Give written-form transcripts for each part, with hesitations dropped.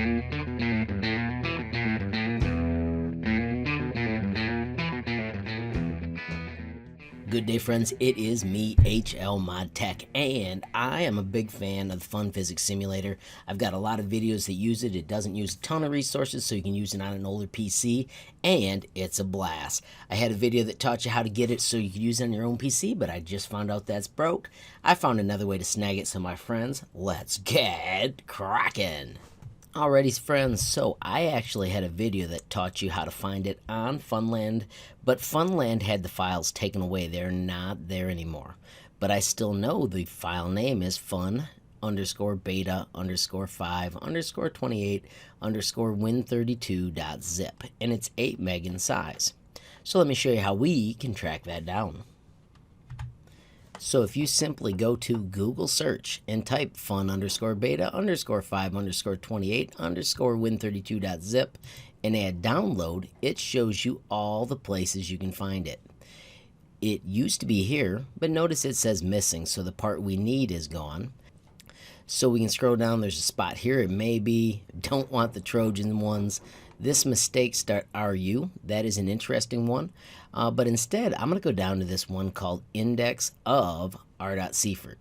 Good day, friends. It is me, HL Mod Tech, and I am a big fan of the Fun Physics Simulator. I've got a lot of videos that use it. It doesn't use a ton of resources, so you can use it on an older PC, and it's a blast. I had a video that taught you how to get it so you could use it on your own PC, but I just found out that's broke. I found another way to snag it, so my friends, let's get cracking. Alrighty, friends, so I actually had a video that taught you how to find it on Funland, but Funland had the files taken away. They're not there anymore. But I still know the file name is fun_beta_5_28_win32.zip, and it's 8 meg in size. So let me show you how we can track that down. So if you simply go to Google search and type fun_beta_5_28_win32.zip and add download, it shows you all the places you can find it. It used to be here, but notice it says missing, so the part we need is gone. So we can scroll down, there's a spot here, it may be, don't want the Trojan ones. This mistake start RU, that is an interesting one. But instead, I'm going to go down to this one called index of r.cfert.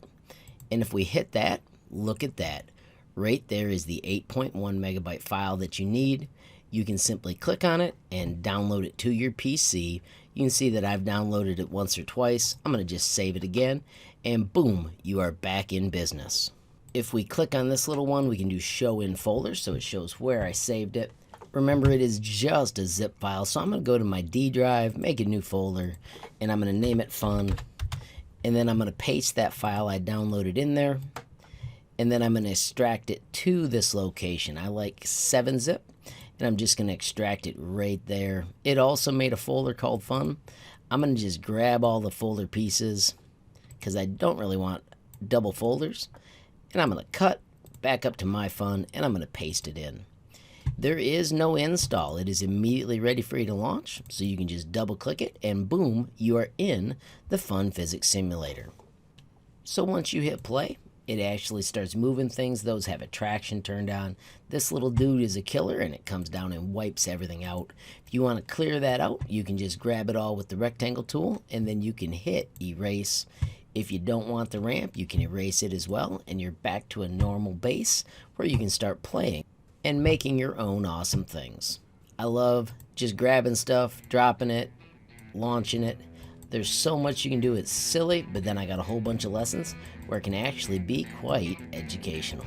And if we hit that, look at that. Right there is the 8.1 megabyte file that you need. You can simply click on it and download it to your PC. You can see that I've downloaded it once or twice. I'm going to just save it again, and boom, you are back in business. If we click on this little one, we can do show in folder, so it shows where I saved it. Remember, it is just a zip file, so I'm going to go to my D drive, make a new folder, and I'm going to name it fun. And then I'm going to paste that file I downloaded in there, and then I'm going to extract it to this location. I like 7-zip, and I'm just going to extract it right there. It also made a folder called fun. I'm going to just grab all the folder pieces because I don't really want double folders, and I'm going to cut back up to my fun, and I'm going to paste it in. There is no install. It is immediately ready for you to launch, so you can just double click it and boom, you are in the Fun Physics Simulator. So once you hit play, it actually starts moving things. Those have attraction turned on. This little dude is a killer, and it comes down and wipes everything out. If you want to clear that out, you can just grab it all with the rectangle tool, and then you can hit erase. If you don't want the ramp, you can erase it as well, and you're back to a normal base where you can start playing and making your own awesome things. I love just grabbing stuff, dropping it, launching it. There's so much you can do. It's silly, but then I got a whole bunch of lessons where it can actually be quite educational.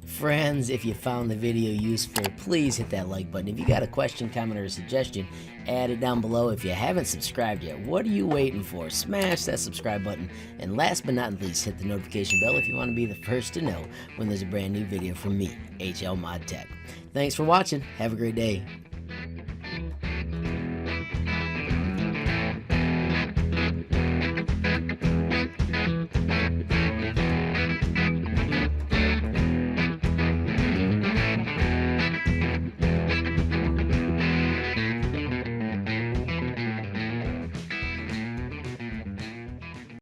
Friends, if you found the video useful, please hit that like button. If you got a question, comment, or a suggestion, add it down below. If you haven't subscribed yet, what are you waiting for? Smash that subscribe button. And last but not least, hit the notification bell if you want to be the first to know when there's a brand new video from me, HL Mod Tech. Thanks for watching. Have a great day.